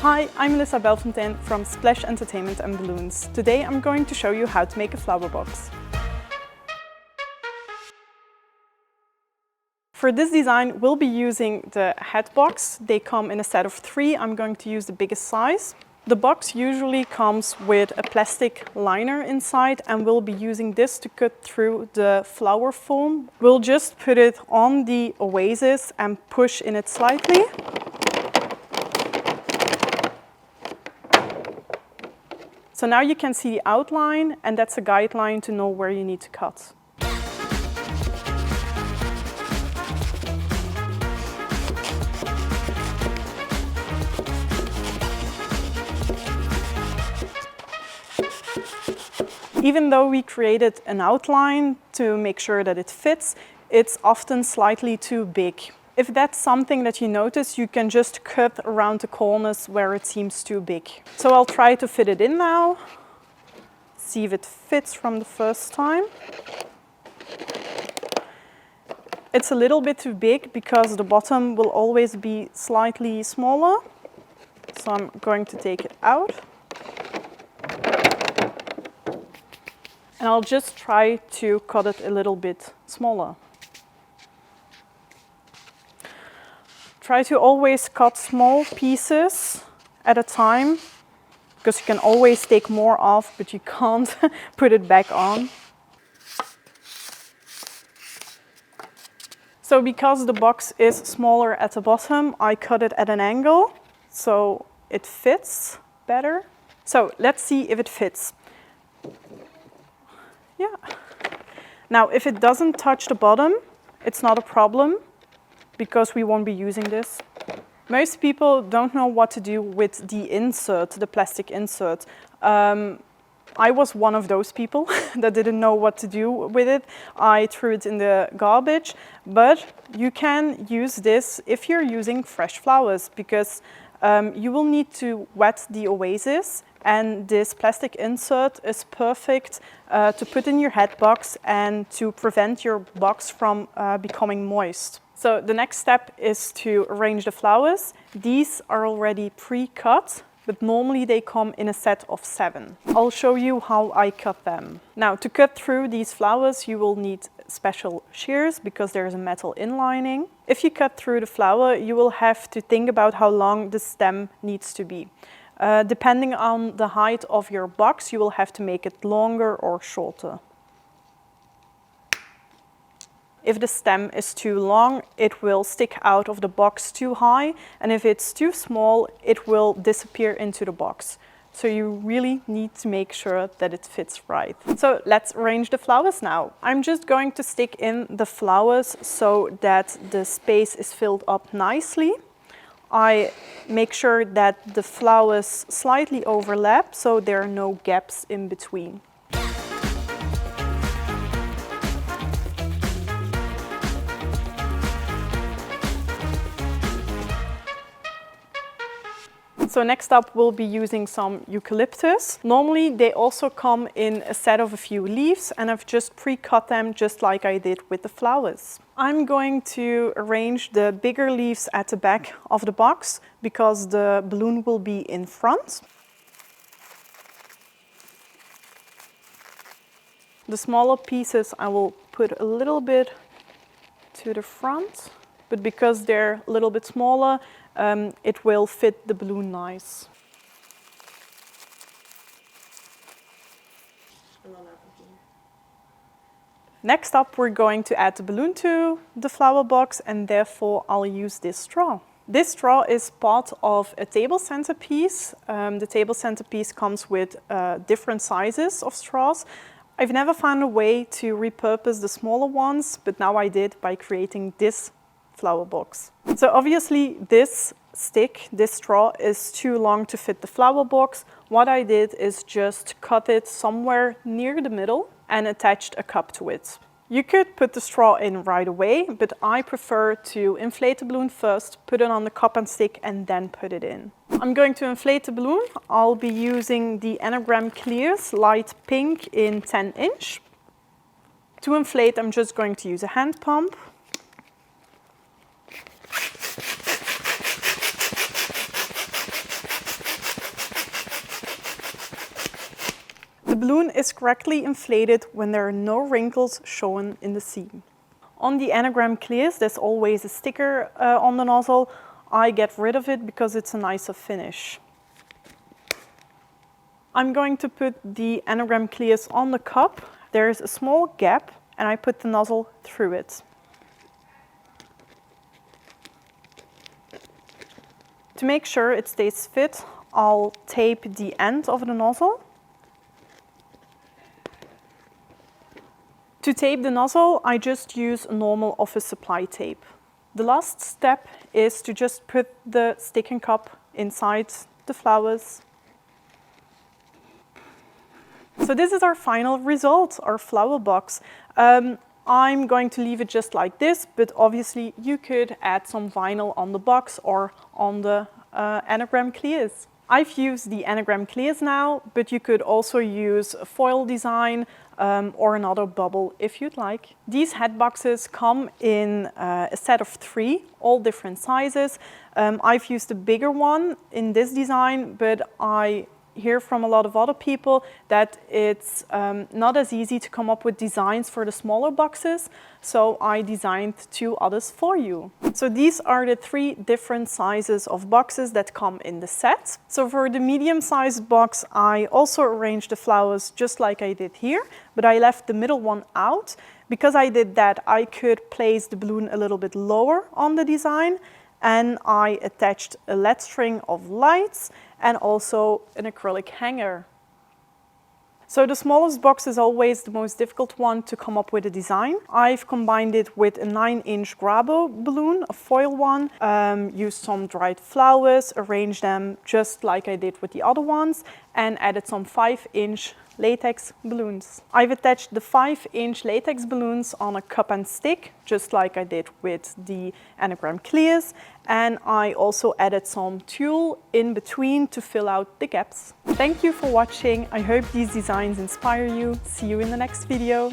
Hi, I'm Melissa Belfontaine from Splash Entertainment and Balloons. Today I'm going to show you how to make a flower box. For this design we'll be using the head box. They come in a set of 3. I'm going to use the biggest size. The box usually comes with a plastic liner inside and we'll be using this to cut through the flower foam. We'll just put it on the oasis and push in it slightly. So now you can see the outline, and that's a guideline to know where you need to cut. Even though we created an outline to make sure that it fits, it's often slightly too big. If that's something that you notice, you can just cut around the corners where it seems too big. So I'll try to fit it in now. See if it fits from the first time. It's a little bit too big because the bottom will always be slightly smaller. So I'm going to take it out. And I'll just try to cut it a little bit smaller. Try to always cut small pieces at a time, because you can always take more off, but you can't put it back on. So because the box is smaller at the bottom, I cut it at an angle, so it fits better. So let's see if it fits. Yeah. Now, if it doesn't touch the bottom, it's not a problem, because we won't be using this. Most people don't know what to do with the insert, the plastic insert. I was one of those people that didn't know what to do with it. I threw it in the garbage, but you can use this if you're using fresh flowers, because you will need to wet the oasis, and this plastic insert is perfect to put in your head box and to prevent your box from becoming moist. So the next step is to arrange the flowers. These are already pre-cut, but normally they come in a set of 7. I'll show you how I cut them. Now, to cut through these flowers, you will need special shears because there's a metal inlining. If you cut through the flower, you will have to think about how long the stem needs to be. Depending on the height of your box, you will have to make it longer or shorter. If the stem is too long, it will stick out of the box too high, and if it's too small, it will disappear into the box. So you really need to make sure that it fits right. So let's arrange the flowers now. I'm just going to stick in the flowers so that the space is filled up nicely. I make sure that the flowers slightly overlap so there are no gaps in between. So next up we'll be using some eucalyptus. Normally they also come in a set of a few leaves, and I've just pre-cut them just like I did with the flowers. I'm going to arrange the bigger leaves at the back of the box because the balloon will be in front. The smaller pieces I will put a little bit to the front, but because they're a little bit smaller, it will fit the balloon nice. Next up, we're going to add the balloon to the flower box, and therefore I'll use this straw. This straw is part of a table centerpiece. The table centerpiece comes with different sizes of straws. I've never found a way to repurpose the smaller ones, but now I did by creating this flower box. So obviously this straw is too long to fit the flower box. What I did is just cut it somewhere near the middle and attached a cup to it. You could put the straw in right away, but I prefer to inflate the balloon first, put it on the cup and stick, and then put it in. I'm going to inflate the balloon. I'll be using the Anagram Clears light pink in 10-inch. To inflate, I'm just going to use a hand pump. The balloon is correctly inflated when there are no wrinkles shown in the seam. On the anagram clears, there's always a sticker on the nozzle. I get rid of it because it's a nicer finish. I'm going to put the anagram clears on the cup. There's a small gap and I put the nozzle through it. To make sure it stays fit, I'll tape the end of the nozzle. To tape the nozzle, I just use normal office supply tape. The last step is to just put the sticking cup inside the flowers. So this is our final result, our flower box. I'm going to leave it just like this, but obviously you could add some vinyl on the box or on the anagram clears. I've used the anagram clears now, but you could also use a foil design or another bubble if you'd like. These head boxes come in a set of 3, all different sizes. I've used a bigger one in this design, but I hear from a lot of other people that it's not as easy to come up with designs for the smaller boxes, so I designed 2 others for you. So these are the 3 different sizes of boxes that come in the set. So for the medium-sized box, I also arranged the flowers just like I did here, but I left the middle one out. Because I did that, I could place the balloon a little bit lower on the design, and I attached a LED string of lights and also an acrylic hanger. So the smallest box is always the most difficult one to come up with a design. I've combined it with a 9-inch grabo balloon, a foil one, used some dried flowers, arranged them just like I did with the other ones, and added some 5-inch latex balloons. I've attached the 5-inch latex balloons on a cup and stick, just like I did with the anagram clears, and I also added some tulle in between to fill out the gaps. Thank you for watching. I hope these designs inspire you. See you in the next video.